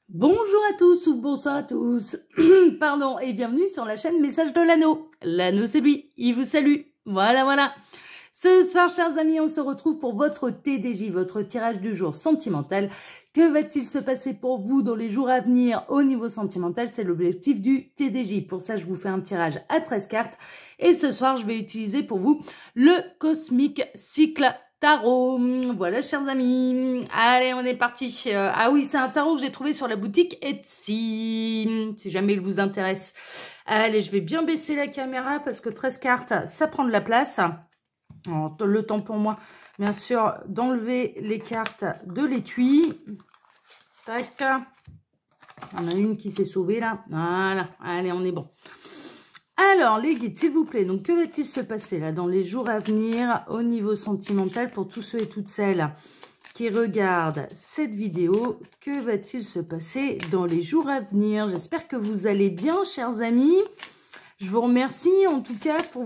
Bonjour à tous ou bonsoir à tous, pardon, et bienvenue sur la chaîne Message de l'Anneau. L'Anneau c'est lui, il vous salue, voilà. Ce soir, chers amis, on se retrouve pour votre TDJ, votre tirage du jour sentimental. Que va-t-il se passer pour vous dans les jours à venir au niveau sentimental? C'est l'objectif du TDJ. Pour ça, je vous fais un tirage à 13 cartes. Et ce soir, je vais utiliser pour vous le Cosmic Cycle Tarot. Voilà, chers amis. Allez, on est parti. Ah oui, c'est un tarot que j'ai trouvé sur la boutique Etsy, si jamais il vous intéresse. Allez, je vais bien baisser la caméra parce que 13 cartes, ça prend de la place. Alors, le temps pour moi, bien sûr, d'enlever les cartes de l'étui. Tac. On a une qui s'est sauvée là. Voilà. Allez, on est bon. Alors, les guides, s'il vous plaît. Donc, que va-t-il se passer là dans les jours à venir au niveau sentimental pour tous ceux et toutes celles qui regardent cette vidéo? Que va-t-il se passer dans les jours à venir? J'espère que vous allez bien, chers amis. Je vous remercie en tout cas pour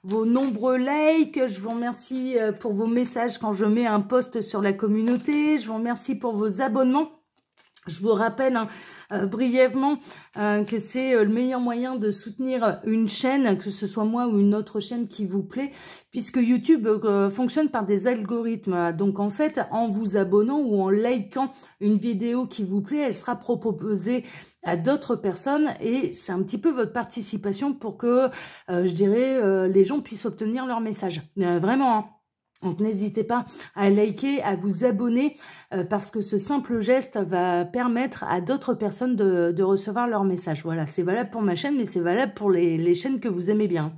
vos nombreux likes. Je vous remercie pour vos messages quand je mets un post sur la communauté. Je vous remercie pour vos abonnements. Je vous rappelle brièvement que c'est le meilleur moyen de soutenir une chaîne, que ce soit moi ou une autre chaîne qui vous plaît, puisque YouTube fonctionne par des algorithmes. Donc en fait, en vous abonnant ou en likant une vidéo qui vous plaît, elle sera proposée à d'autres personnes et c'est un petit peu votre participation pour que, je dirais, les gens puissent obtenir leur message. Vraiment, hein. Donc n'hésitez pas à liker, à vous abonner parce que ce simple geste va permettre à d'autres personnes de recevoir leur message. Voilà, c'est valable pour ma chaîne, mais c'est valable pour les chaînes que vous aimez bien.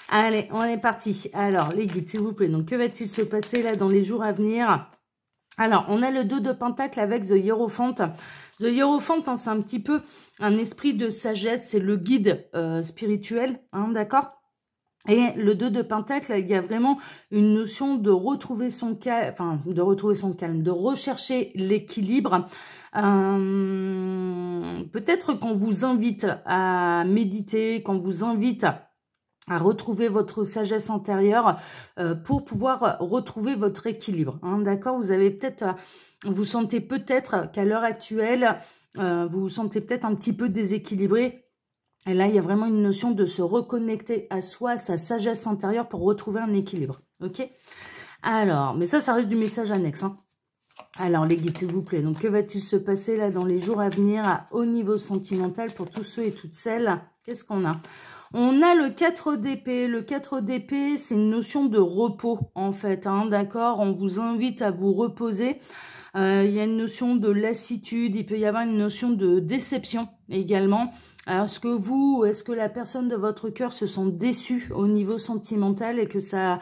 Allez, on est parti. Alors, les guides, s'il vous plaît. Donc, que va-t-il se passer là dans les jours à venir? Alors, on a le 2 de Pentacle avec The Hierophant. The Hierophant, hein, c'est un petit peu un esprit de sagesse, c'est le guide spirituel, hein, d'accord? Et le 2 de Pentacle, il y a vraiment une notion de retrouver son calme, enfin, de retrouver son calme, de rechercher l'équilibre. Peut-être qu'on vous invite à méditer, qu'on vous invite à retrouver votre sagesse intérieure pour pouvoir retrouver votre équilibre. Hein, d'accord? Vous avez peut-être, vous sentez peut-être qu'à l'heure actuelle, vous vous sentez peut-être un petit peu déséquilibré. Et là, il y a vraiment une notion de se reconnecter à soi, à sa sagesse intérieure pour retrouver un équilibre. Ok? Alors, mais ça reste du message annexe. Hein. Alors, les guides, s'il vous plaît. Donc, que va-t-il se passer là dans les jours à venir au niveau sentimental pour tous ceux et toutes celles? Qu'est-ce qu'on a? On a le 4 d'épée. Le 4 d'épée, c'est une notion de repos, en fait. Hein, d'accord? On vous invite à vous reposer. Il y a une notion de lassitude. Il peut y avoir une notion de déception également. Alors, est-ce que la personne de votre cœur se sent déçue au niveau sentimental et que ça a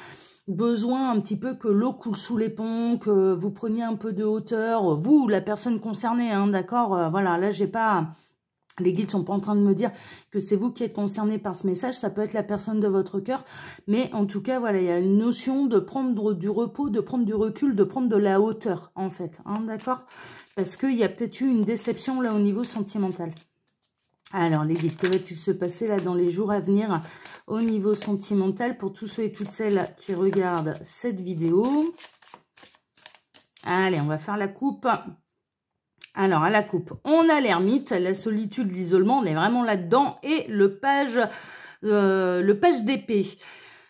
besoin un petit peu que l'eau coule sous les ponts, que vous preniez un peu de hauteur, vous ou la personne concernée, hein, d'accord? Voilà, là, j'ai pas... Les guides sont pas en train de me dire que c'est vous qui êtes concerné par ce message, ça peut être la personne de votre cœur, mais en tout cas, voilà, il y a une notion de prendre du repos, de prendre du recul, de prendre de la hauteur, en fait, hein, d'accord? Parce qu'il y a peut-être eu une déception, là, au niveau sentimental. Alors, les guides, que va-t-il se passer, là, dans les jours à venir, au niveau sentimental, pour tous ceux et toutes celles qui regardent cette vidéo? Allez, on va faire la coupe. Alors, à la coupe, on a l'ermite, la solitude, l'isolement, on est vraiment là-dedans. Et le page d'épée.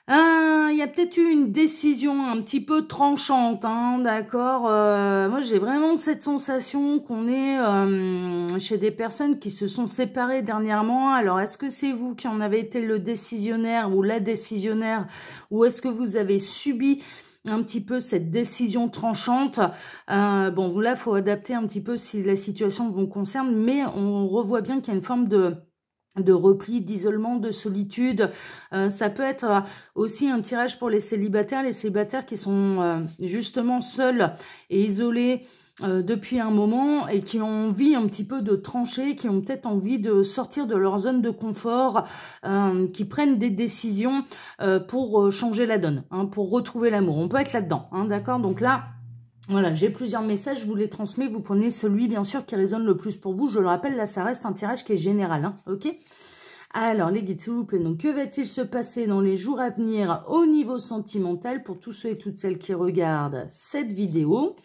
Il y a peut-être eu une décision un petit peu tranchante, hein, d'accord. Moi, j'ai vraiment cette sensation qu'on est chez des personnes qui se sont séparées dernièrement. Alors, est-ce que c'est vous qui en avez été le décisionnaire ou la décisionnaire, ou est-ce que vous avez subi un petit peu cette décision tranchante? Bon, là, il faut adapter un petit peu si la situation vous concerne, mais on revoit bien qu'il y a une forme de repli, d'isolement, de solitude. Ça peut être aussi un tirage pour les célibataires qui sont justement seuls et isolés depuis un moment et qui ont envie un petit peu de trancher, qui ont peut-être envie de sortir de leur zone de confort, qui prennent des décisions pour changer la donne, hein, pour retrouver l'amour. On peut être là-dedans, hein, d'accord? Donc là, voilà, j'ai plusieurs messages, je vous les transmets, vous prenez celui, bien sûr, qui résonne le plus pour vous. Je le rappelle, là, ça reste un tirage qui est général, hein, ok? Alors, les guides, s'il vous plaît, donc, que va-t-il se passer dans les jours à venir au niveau sentimental pour tous ceux et toutes celles qui regardent cette vidéo?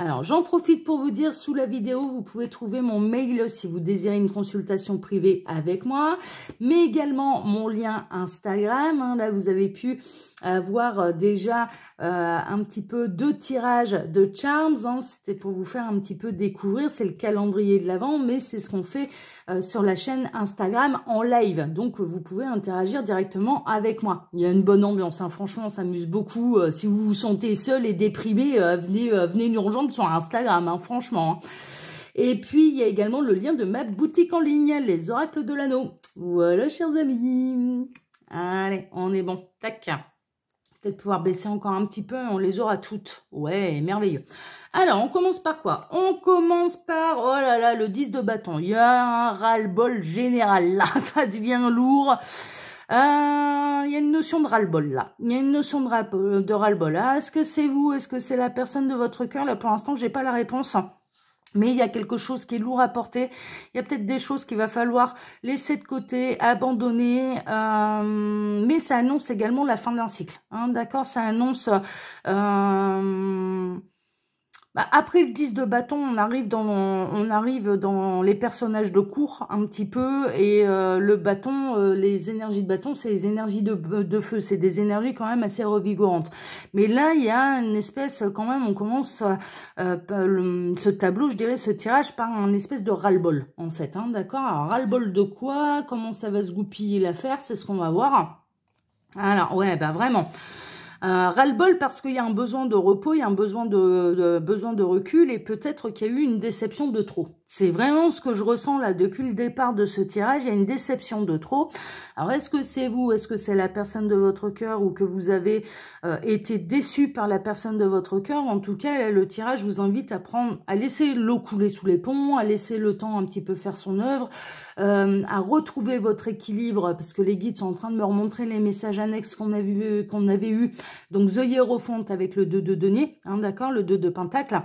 Alors, j'en profite pour vous dire, sous la vidéo, vous pouvez trouver mon mail si vous désirez une consultation privée avec moi, mais également mon lien Instagram. Hein, là, vous avez pu avoir déjà un petit peu 2 tirages de charms. Hein, c'était pour vous faire un petit peu découvrir. C'est le calendrier de l'Avent, mais c'est ce qu'on fait sur la chaîne Instagram en live. Donc, vous pouvez interagir directement avec moi. Il y a une bonne ambiance. Hein, franchement, on s'amuse beaucoup. Si vous vous sentez seul et déprimé, venez nous rejoindre sur Instagram, hein, franchement. Et puis, il y a également le lien de ma boutique en ligne, les oracles de l'anneau. Voilà, chers amis. Allez, on est bon. Tac. Peut-être pouvoir baisser encore un petit peu, on les aura toutes. Ouais, merveilleux. Alors, on commence par quoi? On commence par, oh là là, le 10 de bâton. Il y a un ras-le-bol général, là. Ça devient lourd. Il y a une notion de ras-le-bol là. Il y a une notion de ras-le-bol là. Est-ce que c'est vous? Est-ce que c'est la personne de votre cœur? Là, pour l'instant, j'ai pas la réponse. Mais il y a quelque chose qui est lourd à porter. Il y a peut-être des choses qu'il va falloir laisser de côté, abandonner. Mais ça annonce également la fin d'un cycle. Hein, d'accord? Ça annonce... après le 10 de bâton, on arrive dans les personnages de cours un petit peu, et le bâton, les énergies de bâton, c'est les énergies de feu, c'est des énergies quand même assez revigorantes. Mais là, il y a une espèce, quand même, on commence ce tableau, je dirais, ce tirage par un espèce de ras-le-bol, en fait, hein, d'accord? Alors, ras-le-bol de quoi? Comment ça va se goupiller l'affaire? C'est ce qu'on va voir. Alors, ouais, bah vraiment... ras-le-bol parce qu'il y a un besoin de repos, il y a un besoin de recul, et peut-être qu'il y a eu une déception de trop. C'est vraiment ce que je ressens là depuis le départ de ce tirage, il y a une déception de trop. Alors est-ce que c'est vous, est-ce que c'est la personne de votre cœur, ou que vous avez été déçu par la personne de votre cœur? En tout cas, là, le tirage vous invite à laisser l'eau couler sous les ponts, à laisser le temps un petit peu faire son œuvre, à retrouver votre équilibre, parce que les guides sont en train de me remontrer les messages annexes qu'on avait eu. Donc, The Hierophant avec le 2 de denier, hein, d'accord, le 2 de pentacle.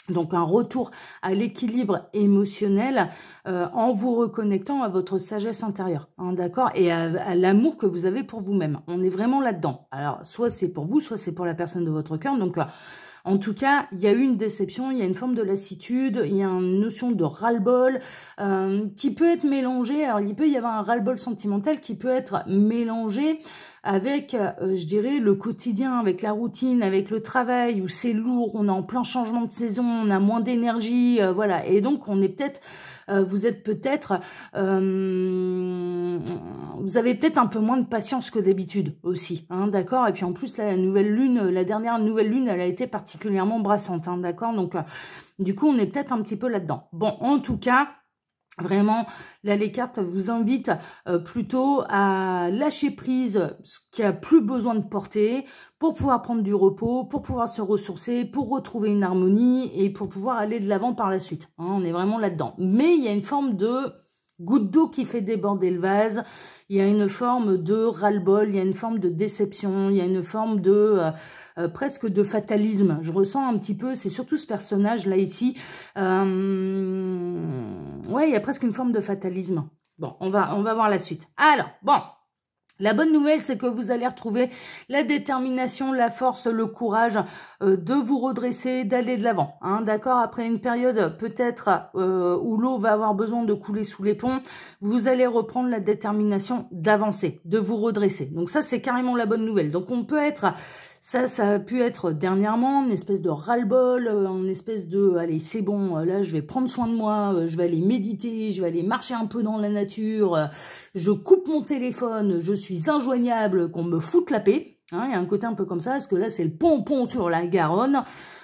Donc, un retour à l'équilibre émotionnel en vous reconnectant à votre sagesse intérieure, hein, d'accord, et à l'amour que vous avez pour vous-même. On est vraiment là-dedans. Alors, soit c'est pour vous, soit c'est pour la personne de votre cœur. Donc, en tout cas, il y a eu une déception, il y a une forme de lassitude, il y a une notion de ras-le-bol qui peut être mélangée. Alors, il peut y avoir un ras-le-bol sentimental qui peut être mélangé avec, je dirais, le quotidien, avec la routine, avec le travail, où c'est lourd, on est en plein changement de saison, on a moins d'énergie, voilà. Et donc, on est peut-être... vous êtes peut-être... vous avez peut-être un peu moins de patience que d'habitude aussi, hein, d'accord? Et puis en plus, là, la dernière nouvelle lune, elle a été particulièrement brassante, hein, d'accord? Donc, du coup, on est peut-être un petit peu là-dedans. Bon, en tout cas... Vraiment, là, les cartes vous invitent plutôt à lâcher prise ce qui a plus besoin de porter pour pouvoir prendre du repos, pour pouvoir se ressourcer, pour retrouver une harmonie et pour pouvoir aller de l'avant par la suite. Hein, on est vraiment là-dedans. Mais il y a une forme de goutte d'eau qui fait déborder le vase. Il y a une forme de ras-le-bol, il y a une forme de déception, il y a une forme de presque de fatalisme. Je ressens un petit peu, c'est surtout ce personnage-là ici. Ouais, il y a presque une forme de fatalisme. Bon, on va voir la suite. Alors, bon. La bonne nouvelle, c'est que vous allez retrouver la détermination, la force, le courage de vous redresser, d'aller de l'avant. Hein, d'accord? Après une période peut-être où l'eau va avoir besoin de couler sous les ponts, vous allez reprendre la détermination d'avancer, de vous redresser. Donc ça, c'est carrément la bonne nouvelle. Donc on peut être... Ça a pu être dernièrement une espèce de ras-le-bol, une espèce de « allez, c'est bon, là, je vais prendre soin de moi, je vais aller méditer, je vais aller marcher un peu dans la nature, je coupe mon téléphone, je suis injoignable, qu'on me foute la paix. » Hein, il y a un côté un peu comme ça, parce que là, c'est le pompon sur la Garonne.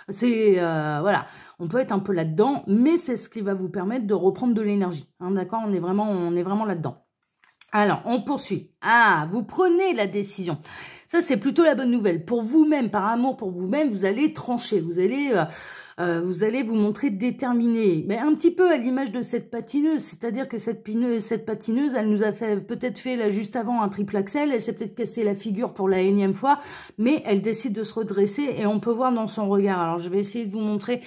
C'est, voilà, on peut être un peu là-dedans, mais c'est ce qui va vous permettre de reprendre de l'énergie. Hein, d'accord? On est vraiment là-dedans. Alors, on poursuit. Ah, vous prenez la décision. Ça, c'est plutôt la bonne nouvelle. Pour vous-même, par amour pour vous-même, vous allez trancher. Vous allez vous montrer déterminé. Mais un petit peu à l'image de cette patineuse. C'est-à-dire que cette patineuse, elle nous a peut-être fait là juste avant un triple axel. Elle s'est peut-être cassé la figure pour la énième fois. Mais elle décide de se redresser et on peut voir dans son regard. Alors, je vais essayer de vous montrer...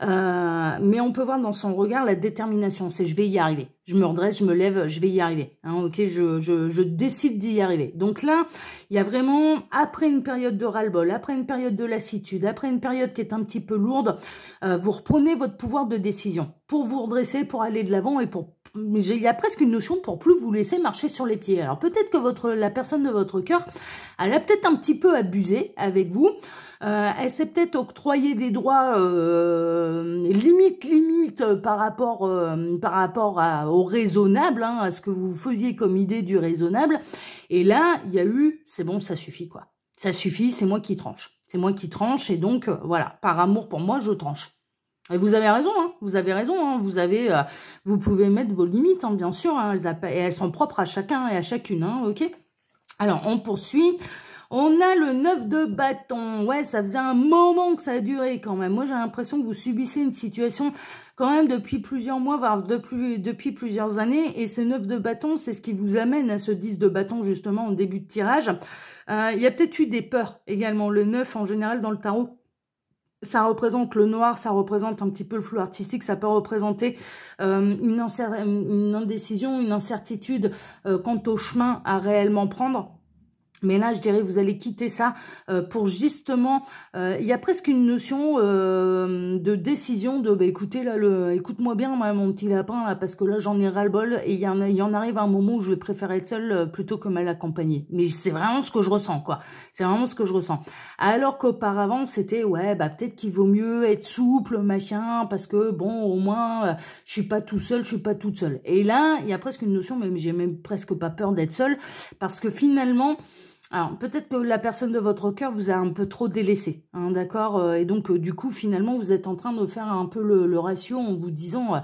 Mais on peut voir dans son regard la détermination. C'est je vais y arriver. Je me redresse, je me lève, je vais y arriver. Hein, ok, je décide d'y arriver. Donc là, il y a vraiment, après une période de ras-le-bol, après une période de lassitude, après une période qui est un petit peu lourde, vous reprenez votre pouvoir de décision pour vous redresser, pour aller de l'avant et pour... Il y a presque une notion pour plus vous laisser marcher sur les pieds. Alors peut-être que la personne de votre cœur, elle a peut-être un petit peu abusé avec vous. Elle s'est peut-être octroyé des droits limite par rapport au raisonnable, hein, à ce que vous faisiez comme idée du raisonnable. Et là, il y a eu, c'est bon, ça suffit quoi. Ça suffit, c'est moi qui tranche. C'est moi qui tranche et donc voilà, par amour pour moi, je tranche. Et vous avez raison, hein, vous avez raison, hein, vous pouvez mettre vos limites, hein, bien sûr, hein, elles sont propres à chacun et à chacune, hein, ok. Alors, on poursuit. On a le 9 de bâton. Ouais, ça faisait un moment que ça a duré quand même. Moi, j'ai l'impression que vous subissez une situation quand même depuis plusieurs mois, voire depuis plusieurs années. Et ce 9 de bâton, c'est ce qui vous amène à ce 10 de bâton, justement, en début de tirage. Il y a peut-être eu des peurs également. Le 9, en général, dans le tarot, ça représente le noir, ça représente un petit peu le flou artistique, ça peut représenter une indécision, une incertitude quant au chemin à réellement prendre. Mais là, je dirais, vous allez quitter ça pour justement... il y a presque une notion de décision de... Bah, écoutez, là, écoute-moi bien, mon petit lapin, là, parce que là, j'en ai ras-le-bol. Et il y en arrive un moment où je vais préférer être seule plutôt que mal accompagnée. Mais c'est vraiment ce que je ressens, quoi. C'est vraiment ce que je ressens. Alors qu'auparavant, c'était, ouais, bah peut-être qu'il vaut mieux être souple, machin, parce que, bon, au moins, je suis pas tout seul, je suis pas toute seule. Et là, il y a presque une notion, mais j'ai même presque pas peur d'être seule, parce que finalement... Alors, peut-être que la personne de votre cœur vous a un peu trop délaissé, hein, d'accord. Et donc, du coup, finalement, vous êtes en train de faire un peu le ratio en vous disant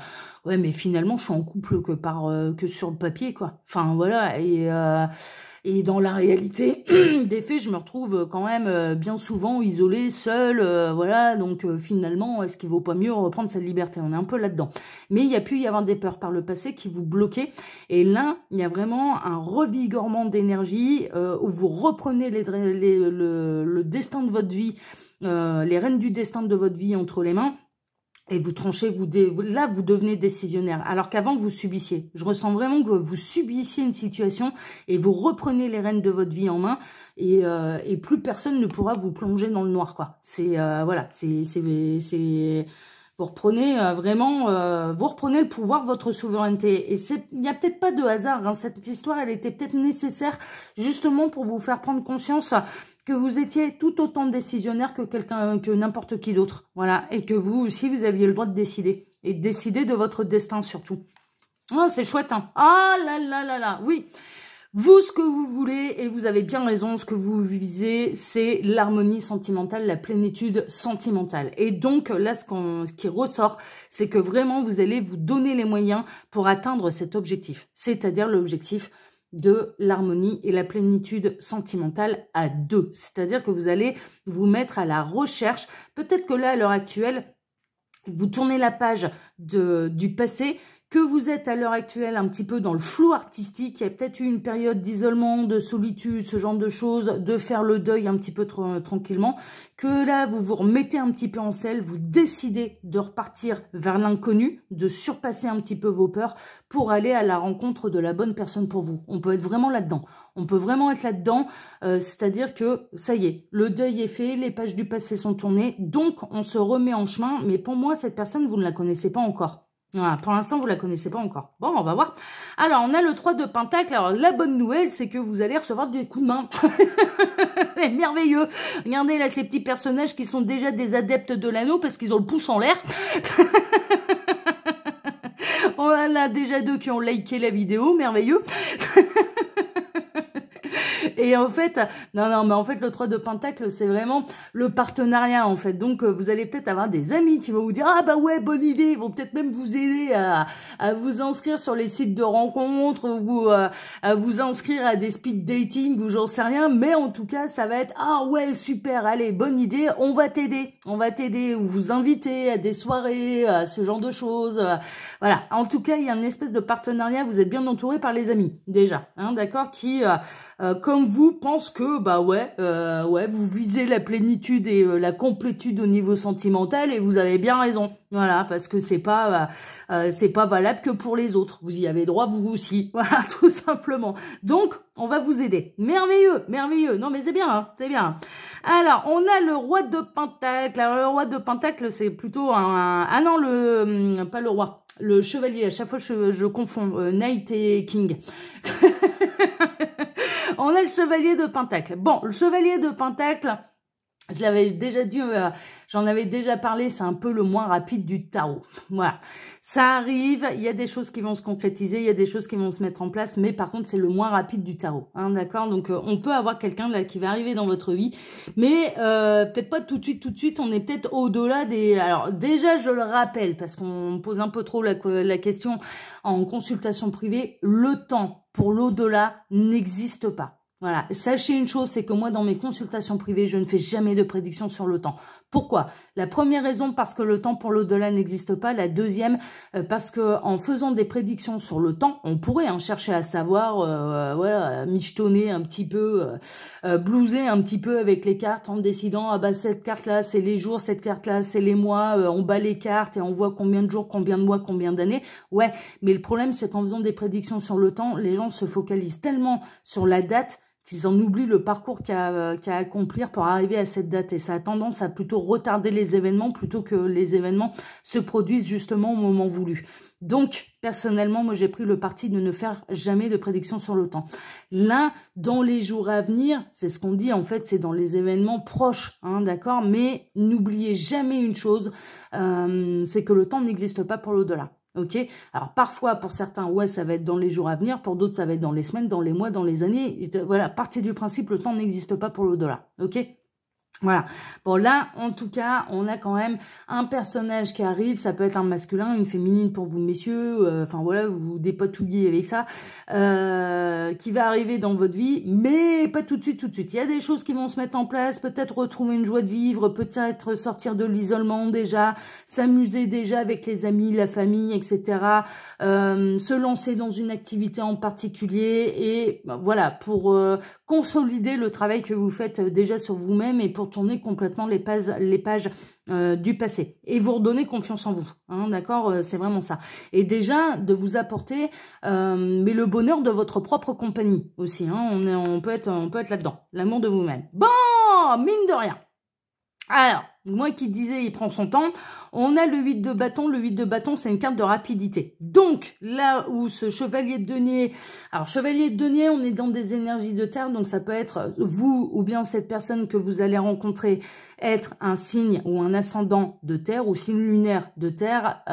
ouais, mais finalement, je suis en couple que sur le papier, quoi. Enfin, voilà, et dans la réalité des faits, je me retrouve quand même bien souvent isolée, seule, voilà. Donc, finalement, est-ce qu'il vaut pas mieux reprendre cette liberté? On est un peu là-dedans. Mais il y a pu y avoir des peurs par le passé qui vous bloquaient. Et là, il y a vraiment un revigorement d'énergie où vous reprenez le destin de votre vie, les rênes du destin de votre vie entre les mains. Et vous tranchez, là, vous devenez décisionnaire. Alors qu'avant, vous subissiez. Je ressens vraiment que vous subissiez une situation et vous reprenez les rênes de votre vie en main et plus personne ne pourra vous plonger dans le noir, quoi. C'est, voilà, vous reprenez vous reprenez le pouvoir, votre souveraineté. Et il n'y a peut-être pas de hasard, hein. Cette histoire, elle était peut-être nécessaire justement pour vous faire prendre conscience que vous étiez tout autant décisionnaire que n'importe qui d'autre. Voilà. Et que vous aussi, vous aviez le droit de décider. Et de décider de votre destin surtout. Oh, c'est chouette, hein. Ah là là là là. Oui. Vous, ce que vous voulez, et vous avez bien raison, ce que vous visez, c'est l'harmonie sentimentale, la plénitude sentimentale. Et donc, là, ce qui ressort, c'est que vraiment, vous allez vous donner les moyens pour atteindre cet objectif. C'est-à-dire l'objectif de l'harmonie et la plénitude sentimentale à deux. C'est-à-dire que vous allez vous mettre à la recherche. Peut-être que là, à l'heure actuelle, vous tournez la page du passé, que vous êtes à l'heure actuelle un petit peu dans le flou artistique, il y a peut-être eu une période d'isolement, de solitude, ce genre de choses, de faire le deuil un petit peu tranquillement, que là vous vous remettez un petit peu en selle, vous décidez de repartir vers l'inconnu, de surpasser un petit peu vos peurs pour aller à la rencontre de la bonne personne pour vous. On peut être vraiment là-dedans. On peut vraiment être là-dedans, c'est-à-dire que ça y est, le deuil est fait, les pages du passé sont tournées, donc on se remet en chemin, mais pour moi cette personne vous ne la connaissez pas encore. Voilà, pour l'instant, vous la connaissez pas encore. Bon, on va voir. Alors, on a le 3 de Pentacle. Alors, la bonne nouvelle, c'est que vous allez recevoir des coups de main. C'est merveilleux. Regardez là, ces petits personnages qui sont déjà des adeptes de l'anneau parce qu'ils ont le pouce en l'air. On en a déjà deux qui ont liké la vidéo. Merveilleux. Et en fait, non, mais en fait, le 3 de Pentacle, c'est vraiment le partenariat, en fait. Donc, vous allez peut-être avoir des amis qui vont vous dire « Ah bah ouais, bonne idée !» Ils vont peut-être même vous aider à vous inscrire sur les sites de rencontres ou à vous inscrire à des speed dating ou j'en sais rien. Mais en tout cas, ça va être « Ah ouais, super, allez, bonne idée, on va t'aider. On va t'aider. » Ou vous inviter à des soirées, ce genre de choses. Voilà. En tout cas, il y a une espèce de partenariat. Vous êtes bien entouré par les amis, déjà. Hein, d'accord, qui... comme de vous pensent que, bah ouais, vous visez la plénitude et la complétude au niveau sentimental et vous avez bien raison. Voilà, parce que c'est pas valable que pour les autres. Vous y avez droit, vous aussi. Voilà, tout simplement. Donc, on va vous aider. Merveilleux, merveilleux. Non, mais c'est bien, hein, c'est bien. Alors, on a le roi de Pentacle. Alors, le roi de Pentacle, c'est plutôt ah non, pas le roi. Le chevalier. À chaque fois, je confonds Knight et King. On a le chevalier de Pentacle. Bon, le chevalier de Pentacle, je l'avais déjà dit, j'en avais déjà parlé, c'est un peu le moins rapide du tarot. Voilà, ça arrive, il y a des choses qui vont se concrétiser, il y a des choses qui vont se mettre en place, mais par contre, c'est le moins rapide du tarot. Hein, d'accord? Donc, on peut avoir quelqu'un là qui va arriver dans votre vie, mais peut-être pas tout de suite, on est peut-être au-delà des... Alors, déjà, je le rappelle, parce qu'on pose un peu trop la question en consultation privée, le temps pour l'au-delà n'existe pas. Voilà, sachez une chose, c'est que moi, dans mes consultations privées, je ne fais jamais de prédiction sur le temps. Pourquoi? La première raison, parce que le temps pour l'au-delà n'existe pas. La deuxième, parce que en faisant des prédictions sur le temps, on pourrait chercher à savoir, voilà, michetonner un petit peu, blouser un petit peu avec les cartes en décidant, ah bah cette carte-là, c'est les jours, cette carte-là, c'est les mois, on bat les cartes et on voit combien de jours, combien de mois, combien d'années. Ouais, mais le problème, c'est qu'en faisant des prédictions sur le temps, les gens se focalisent tellement sur la date qu'ils en oublient le parcours qu'il y a à accomplir pour arriver à cette date. Et ça a tendance à plutôt retarder les événements plutôt que les événements se produisent justement au moment voulu. Donc, personnellement, moi, j'ai pris le parti de ne faire jamais de prédiction sur le temps. Là, dans les jours à venir, c'est ce qu'on dit, en fait, c'est dans les événements proches, hein, d'accord? Mais n'oubliez jamais une chose, c'est que le temps n'existe pas pour l'au-delà. Ok, alors parfois pour certains, ouais, ça va être dans les jours à venir, pour d'autres, ça va être dans les semaines, dans les mois, dans les années. Voilà, partez du principe, le temps n'existe pas pour l'au-delà. Ok. Voilà. Bon, là, en tout cas, on a quand même un personnage qui arrive. Ça peut être un masculin, une féminine pour vous, messieurs. Enfin, voilà, vous vous dépatouillez avec ça. Qui va arriver dans votre vie, mais pas tout de suite, tout de suite. Il y a des choses qui vont se mettre en place. Peut-être retrouver une joie de vivre. Peut-être sortir de l'isolement déjà. S'amuser déjà avec les amis, la famille, etc. Se lancer dans une activité en particulier. Et voilà, pour consolider le travail que vous faites déjà sur vous-même et pour tourner complètement les pages du passé et vous redonner confiance en vous, hein, d'accord, c'est vraiment ça. Et déjà de vous apporter mais le bonheur de votre propre compagnie aussi, hein, on peut être là-dedans, l'amour de vous-même. Bon, mine de rien. Alors, moi qui disais, il prend son temps, on a le 8 de bâton. Le 8 de bâton, c'est une carte de rapidité. Donc, là où ce chevalier de denier... Alors, chevalier de denier, on est dans des énergies de terre, donc ça peut être vous ou bien cette personne que vous allez rencontrer être un signe ou un ascendant de terre ou signe lunaire de terre.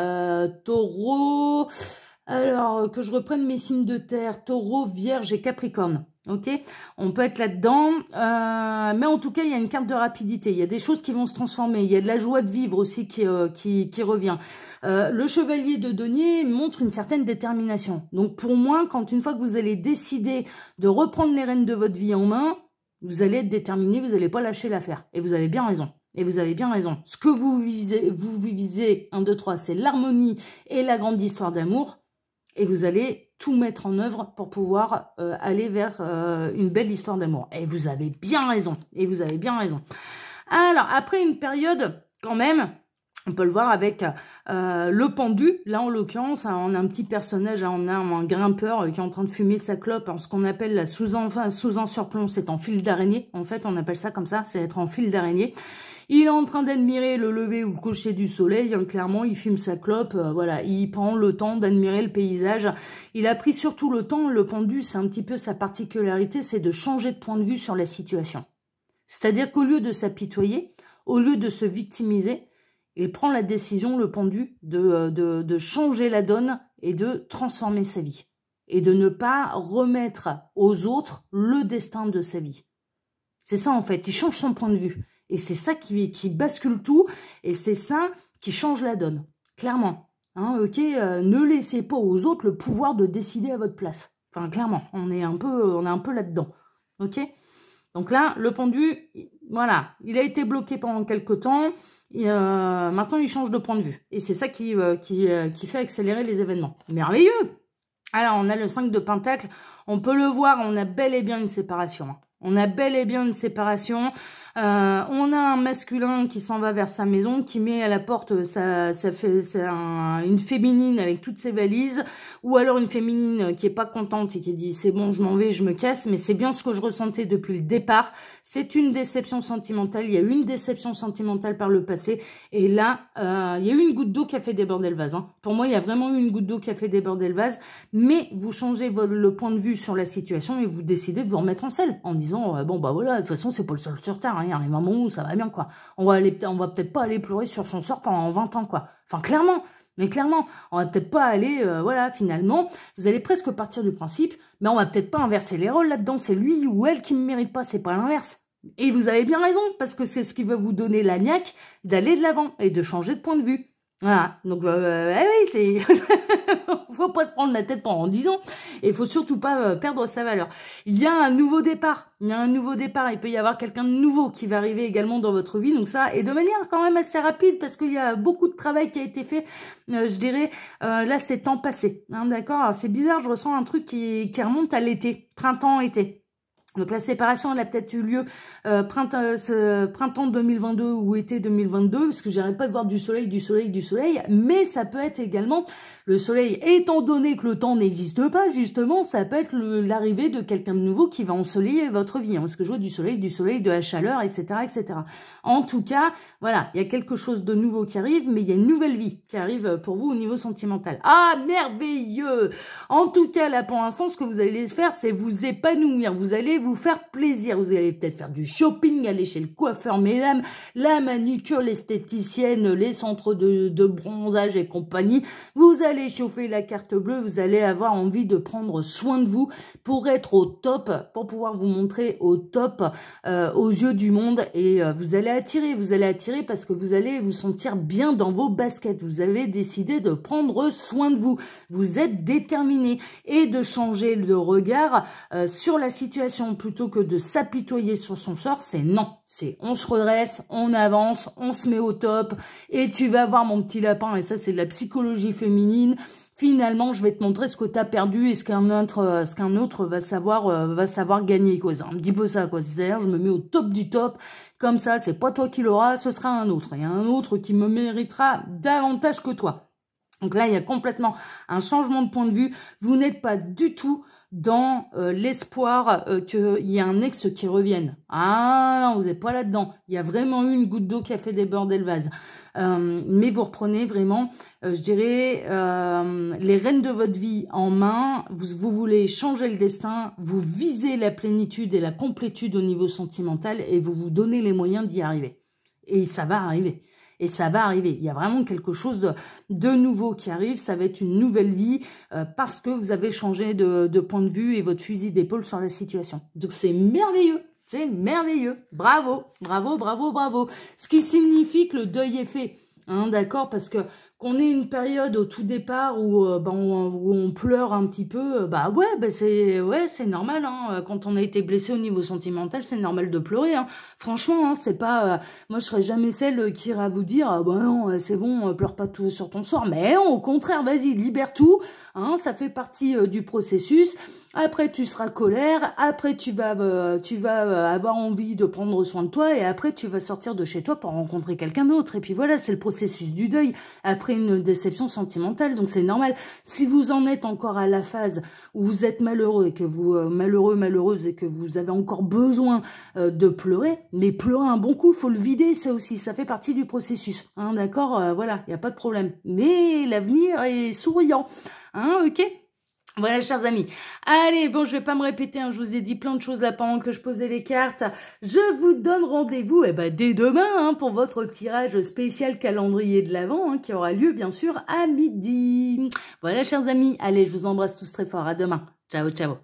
Taureau... Alors, que je reprenne mes signes de terre. Taureau, Vierge et Capricorne. Ok, on peut être là-dedans, mais en tout cas, il y a une carte de rapidité. Il y a des choses qui vont se transformer. Il y a de la joie de vivre aussi qui revient. Le chevalier de denier montre une certaine détermination. Donc, pour moi, une fois que vous allez décider de reprendre les rênes de votre vie en main, vous allez être déterminé, vous n'allez pas lâcher l'affaire. Et vous avez bien raison. Et vous avez bien raison. Ce que vous visez, 1, 2, 3, c'est l'harmonie et la grande histoire d'amour. Et vous allez tout mettre en œuvre pour pouvoir aller vers une belle histoire d'amour. Et vous avez bien raison. Et vous avez bien raison. Alors, après une période, quand même, on peut le voir avec le pendu. Là, en l'occurrence, on a un petit personnage, on a un grimpeur qui est en train de fumer sa clope. En ce qu'on appelle la sous un surplomb, c'est en fil d'araignée. En fait, on appelle ça comme ça, c'est être en fil d'araignée. Il est en train d'admirer le lever ou le coucher du soleil, hein, clairement, il fume sa clope, voilà, il prend le temps d'admirer le paysage. Il a pris surtout le temps, le pendu, c'est un petit peu sa particularité, c'est de changer de point de vue sur la situation. C'est-à-dire qu'au lieu de s'apitoyer, au lieu de se victimiser, il prend la décision, le pendu, de changer la donne et de transformer sa vie. Et de ne pas remettre aux autres le destin de sa vie. C'est ça en fait, il change son point de vue. Et c'est ça qui bascule tout, et c'est ça qui change la donne, clairement. Hein, ok, ne laissez pas aux autres le pouvoir de décider à votre place. Enfin, clairement, on est un peu là-dedans. Ok. Donc là, le pendu, voilà, il a été bloqué pendant quelques temps. Et, maintenant, il change de point de vue. Et c'est ça qui fait accélérer les événements. Merveilleux! Alors, on a le 5 de Pentacle. On peut le voir, on a bel et bien une séparation. Hein. On a bel et bien une séparation. On a un masculin qui s'en va vers sa maison, qui met à la porte une féminine avec toutes ses valises, ou alors une féminine qui est pas contente et qui dit c'est bon, je m'en vais, je me casse. Mais c'est bien ce que je ressentais depuis le départ. C'est une déception sentimentale. Il y a eu une déception sentimentale par le passé. Et là, il y a eu une goutte d'eau qui a fait déborder le vase. Hein. Pour moi, il y a vraiment eu une goutte d'eau qui a fait déborder le vase. Mais vous changez le point de vue sur la situation et vous décidez de vous remettre en selle en disant bon bah voilà, de toute façon c'est pas le seul sur terre, hein, il y a un moment où ça va bien quoi. On va peut-être pas aller pleurer sur son sort pendant 20 ans quoi. Enfin clairement, mais clairement, on va peut-être pas aller voilà, finalement, vous allez presque partir du principe, mais on va peut-être pas inverser les rôles là-dedans, c'est lui ou elle qui me mérite pas, c'est pas l'inverse. Et vous avez bien raison parce que c'est ce qui va vous donner la niaque d'aller de l'avant et de changer de point de vue. Voilà, donc oui, c'est faut pas se prendre la tête pendant 10 ans et il faut surtout pas perdre sa valeur. Il y a un nouveau départ, il peut y avoir quelqu'un de nouveau qui va arriver également dans votre vie, donc ça, et de manière quand même assez rapide parce qu'il y a beaucoup de travail qui a été fait, je dirais, là c'est temps passé, hein, d'accord. C'est bizarre, je ressens un truc qui remonte à l'été, printemps-été. Donc la séparation, elle a peut-être eu lieu printemps 2022 ou été 2022, parce que j'arrête pas de voir du soleil, mais ça peut être également le soleil, étant donné que le temps n'existe pas, justement, ça peut être l'arrivée de quelqu'un de nouveau qui va ensoleiller votre vie, hein, parce que je vois du soleil, de la chaleur, etc., etc. En tout cas, voilà, il y a quelque chose de nouveau qui arrive, mais il y a une nouvelle vie qui arrive pour vous au niveau sentimental. Ah, merveilleux! En tout cas, là, pour l'instant, ce que vous allez faire, c'est vous épanouir, vous allez vous faire plaisir, vous allez peut-être faire du shopping, aller chez le coiffeur, mesdames, la manucure, l'esthéticienne, les centres de bronzage et compagnie, vous allez chauffer la carte bleue, vous allez avoir envie de prendre soin de vous pour être au top, pour pouvoir vous montrer au top aux yeux du monde et vous allez attirer parce que vous allez vous sentir bien dans vos baskets, vous avez décidé de prendre soin de vous, vous êtes déterminé et de changer le regard sur la situation plutôt que de s'apitoyer sur son sort, c'est non, c'est on se redresse, on avance, on se met au top et tu vas voir mon petit lapin et ça c'est de la psychologie féminine. Finalement, je vais te montrer ce que tu as perdu et ce qu'un autre va savoir gagner, quoi. C'est un petit peu ça, quoi. C'est-à-dire, je me mets au top du top. Comme ça, c'est pas toi qui l'auras, ce sera un autre. Et un autre qui me méritera davantage que toi. Donc là, il y a complètement un changement de point de vue. Vous n'êtes pas du tout dans l'espoir qu'il y ait un ex qui revienne. Ah non, vous n'êtes pas là-dedans. Il y a vraiment eu une goutte d'eau qui a fait déborder le vase. Mais vous reprenez vraiment, je dirais, les rênes de votre vie en main. Vous voulez changer le destin, vous visez la plénitude et la complétude au niveau sentimental et vous vous donnez les moyens d'y arriver. Et ça va arriver. Et ça va arriver. Il y a vraiment quelque chose de nouveau qui arrive. Ça va être une nouvelle vie parce que vous avez changé de point de vue et votre fusil d'épaule sur la situation. Donc c'est merveilleux. C'est merveilleux. Bravo, bravo, bravo, bravo. Ce qui signifie que le deuil est fait. Hein, d'accord, parce que qu'on ait une période au tout départ où on pleure un petit peu, c'est normal. Hein, quand on a été blessé au niveau sentimental, c'est normal de pleurer. Hein. Franchement, hein, c'est pas. Moi, je serais jamais celle qui ira vous dire non, c'est bon, pleure pas tout sur ton sort. Mais non, au contraire, vas-y, libère tout. Hein, ça fait partie du processus. Après, tu seras colère. Après, tu vas avoir envie de prendre soin de toi. Et après, tu vas sortir de chez toi pour rencontrer quelqu'un d'autre. Et puis voilà, c'est le processus du deuil. Après une déception sentimentale, donc c'est normal. Si vous en êtes encore à la phase où vous êtes malheureux et que vous malheureuse et que vous avez encore besoin de pleurer, mais pleurer un bon coup, faut le vider, ça aussi, ça fait partie du processus. Hein, d'accord, voilà, il n'y a pas de problème. Mais l'avenir est souriant. Hein, ok? Voilà, chers amis. Allez, bon, je vais pas me répéter, hein, je vous ai dit plein de choses là pendant que je posais les cartes. Je vous donne rendez-vous dès demain hein, pour votre tirage spécial calendrier de l'Avent hein, qui aura lieu, bien sûr, à midi. Voilà, chers amis. Allez, je vous embrasse tous très fort. À demain. Ciao, ciao.